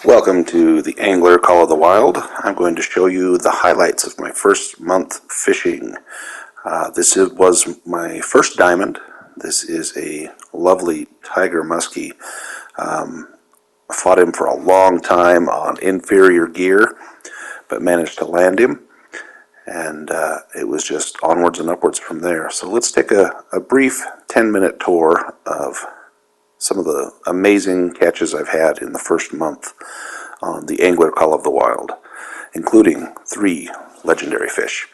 Welcome to the Angler Call of the Wild. I'm going to show you the highlights of my first month fishing. Was my first diamond. This is a lovely tiger muskie. I fought him for a long time on inferior gear, but managed to land him, and it was just onwards and upwards from there. So let's take a brief 10-minute tour of some of the amazing catches I've had in the first month on the Angler Call of the Wild, including 3 legendary fish.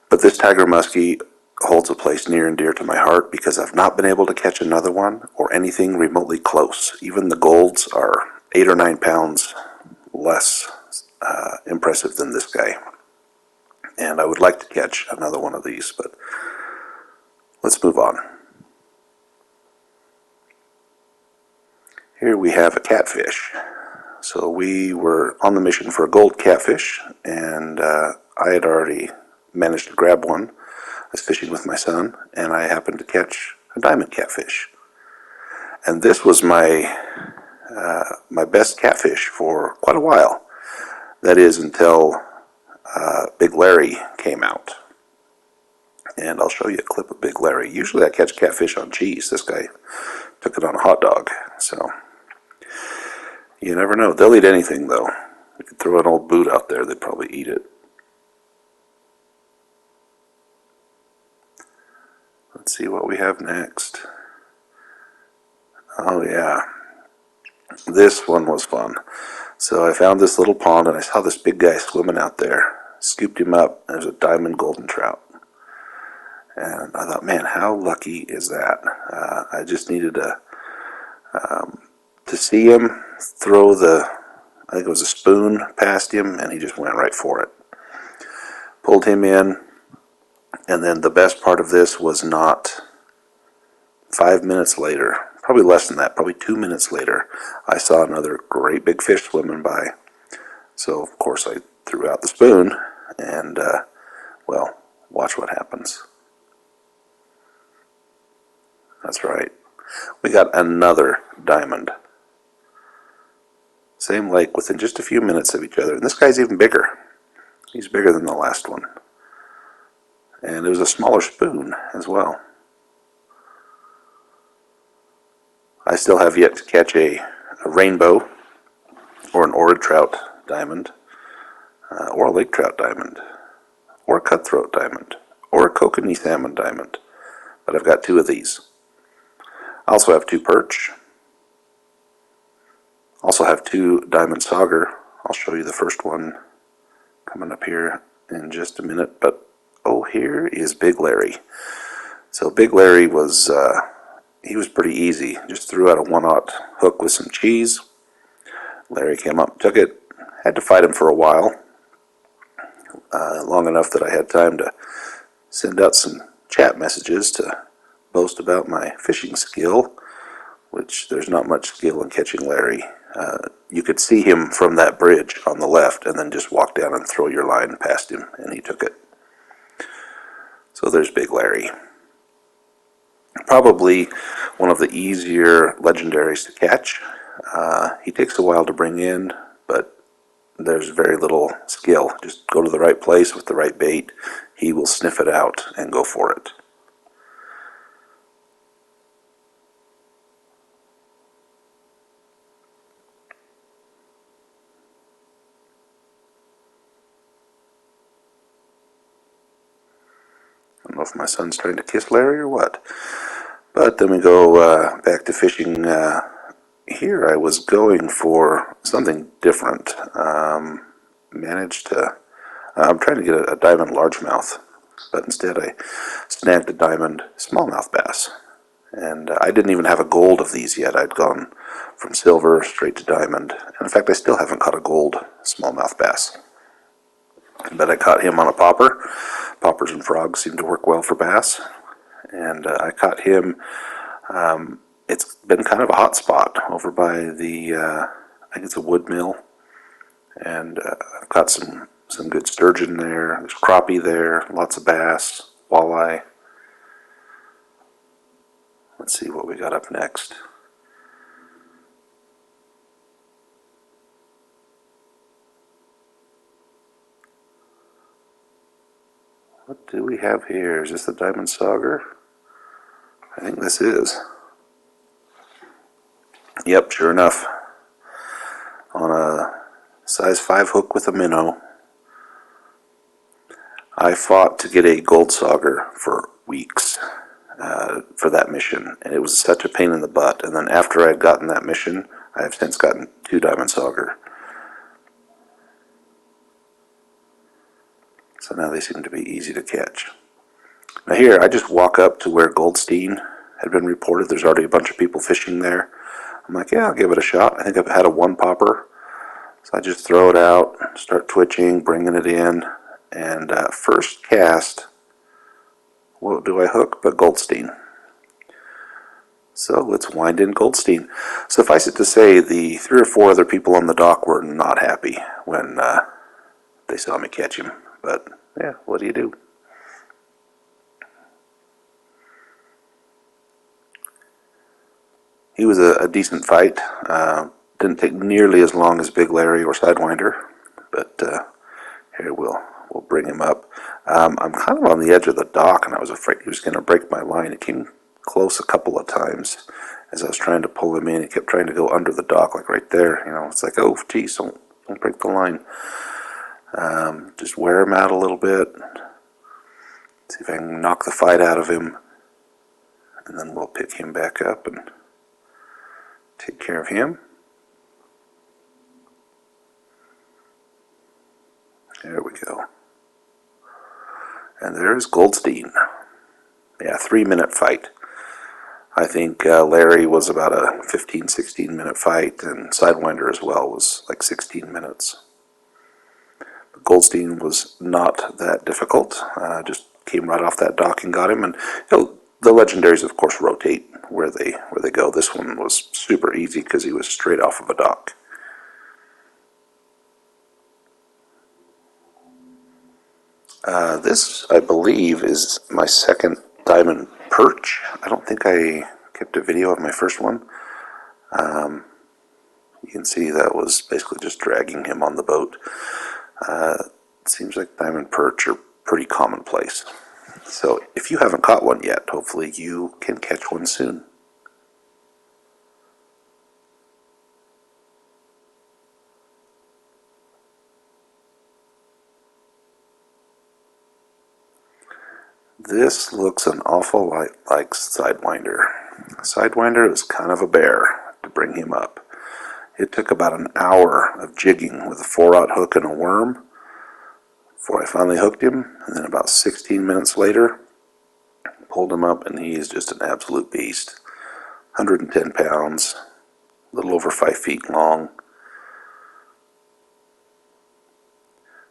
But this tiger muskie holds a place near and dear to my heart because I've not been able to catch another one or anything remotely close. Even the golds are 8 or 9 pounds less impressive than this guy. And I would like to catch another one of these, but let's move on. Here we have a catfish. So we were on the mission for a gold catfish, and I had already managed to grab one. I was fishing with my son, and I happened to catch a diamond catfish. And this was my best catfish for quite a while. That is until Big Larry came out. And I'll show you a clip of Big Larry. Usually I catch catfish on cheese. This guy took it on a hot dog. So you never know. They'll eat anything, though. You could throw an old boot out there, they'd probably eat it. Let's see what we have next. Oh yeah, this one was fun. So I found this little pond and I saw this big guy swimming out there. Scooped him up. There's a diamond golden trout. And I thought, man, how lucky is that? I just needed to see him throw I think it was a spoon past him, and he just went right for it. Pulled him in, and then the best part of this was not 5 minutes later, probably less than that, probably 2 minutes later, I saw another great big fish swimming by. So, of course, I threw out the spoon, and, well, watch what happens. That's right. We got another diamond. Same lake within just a few minutes of each other. And this guy's even bigger. He's bigger than the last one. And it was a smaller spoon as well. I still have yet to catch a rainbow or an orange trout diamond or a lake trout diamond or a cutthroat diamond or a kokanee salmon diamond. But I've got 2 of these. I also have 2 perch. Also have 2 diamond sauger. I'll show you the first one coming up here in just a minute. But oh, here is Big Larry. So Big Larry was he was pretty easy. Just threw out a 1/0 hook with some cheese. Larry came up, took it. Had to fight him for a while, long enough that I had time to send out some chat messages to boast about my fishing skill, which there's not much skill in catching Larry. You could see him from that bridge on the left and then just walk down and throw your line past him, and he took it. So there's Big Larry. Probably one of the easier legendaries to catch. He takes a while to bring in, but there's very little skill. Just go to the right place with the right bait. He will sniff it out and go for it. I don't know if my son's trying to kiss Larry or what. But then we go back to fishing. Here I was going for something different. I'm trying to get a diamond largemouth, but instead I snagged a diamond smallmouth bass. And I didn't even have a gold of these yet. I'd gone from silver straight to diamond. And in fact, I still haven't caught a gold smallmouth bass. But I caught him on a popper. Poppers and frogs seem to work well for bass. And I caught him. It's been kind of a hot spot over by I think it's a wood mill. And I've caught some good sturgeon there. There's crappie there, lots of bass, walleye. Let's see what we got up next. What do we have here? Is this the diamond sauger? I think this is. Yep, sure enough. On a size 5 hook with a minnow. I fought to get a gold sauger for weeks for that mission, and it was such a pain in the butt. And then after I had gotten that mission, I have since gotten 2 diamond sauger. So now they seem to be easy to catch. Now here, I just walk up to where Goldstein had been reported. There's already a bunch of people fishing there. I'm like, yeah, I'll give it a shot. I think I've had a 1 popper. So I just throw it out, start twitching, bringing it in, and first cast, what do I hook but Goldstein? So let's wind in Goldstein. Suffice it to say, the 3 or 4 other people on the dock were not happy when they saw me catch him. But yeah, what do you do? He was a decent fight. Didn't take nearly as long as Big Larry or Sidewinder, but here we'll bring him up. I'm kind of on the edge of the dock, and I was afraid he was going to break my line. It came close a couple of times as I was trying to pull him in. He kept trying to go under the dock, like right there. You know, it's like, oh, geez, don't break the line. Just wear him out a little bit. See if I can knock the fight out of him, and then we'll pick him back up and take care of him. There we go. And there's Goldstein. Yeah, 3-minute fight. I think Larry was about a 15-16 minute fight, and Sidewinder as well was like 16 minutes. But Goldstein was not that difficult. Just came right off that dock and got him. And you know, the legendaries, of course, rotate where they go. This one was super easy because he was straight off of a dock. This, I believe, is my second diamond perch. I don't think I kept a video of my first one. You can see that was basically just dragging him on the boat. It seems like diamond perch are pretty commonplace. So if you haven't caught one yet, hopefully you can catch one soon. This looks an awful lot like Sidewinder. Sidewinder is kind of a bear to bring him up. It took about an hour of jigging with a 4/0 hook and a worm before I finally hooked him, and then about 16 minutes later, pulled him up, and he is just an absolute beast. 110 pounds, a little over 5 feet long.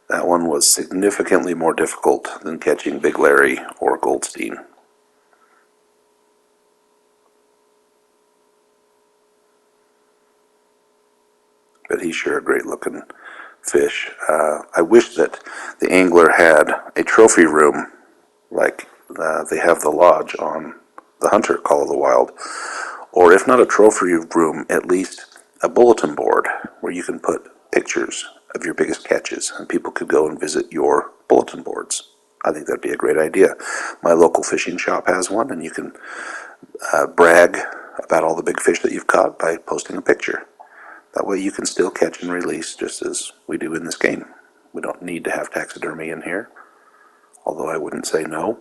That one was significantly more difficult than catching Big Larry or Goldstein. But he's sure a great looking fish. I wish that the angler had a trophy room like they have the lodge on the Hunter Call of the Wild, or if not a trophy room, at least a bulletin board where you can put pictures of your biggest catches and people could go and visit your bulletin boards. I think that'd be a great idea. My local fishing shop has one, and you can brag about all the big fish that you've caught by posting a picture. That way you can still catch and release just as we do in this game. We don't need to have taxidermy in here, although I wouldn't say no.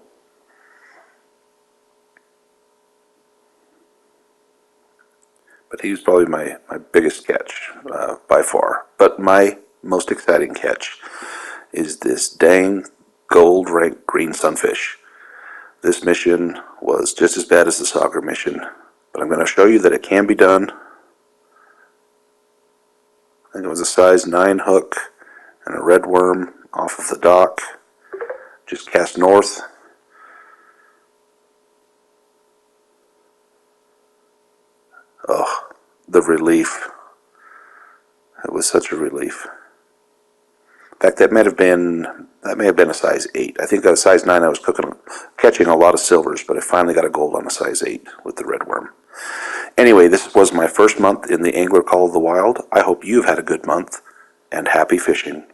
But he was probably my biggest catch by far. But my most exciting catch is this dang gold rank green sunfish. This mission was just as bad as the sauger mission, but I'm going to show you that it can be done. I think it was a size 9 hook and a red worm off of the dock. Just cast north. Oh, the relief. It was such a relief. In fact, that may have been a size 8. I think at a size 9 I was catching a lot of silvers, but I finally got a gold on a size 8 with the red worm. Anyway, this was my first month in the Angler Call of the Wild. I hope you've had a good month, and happy fishing.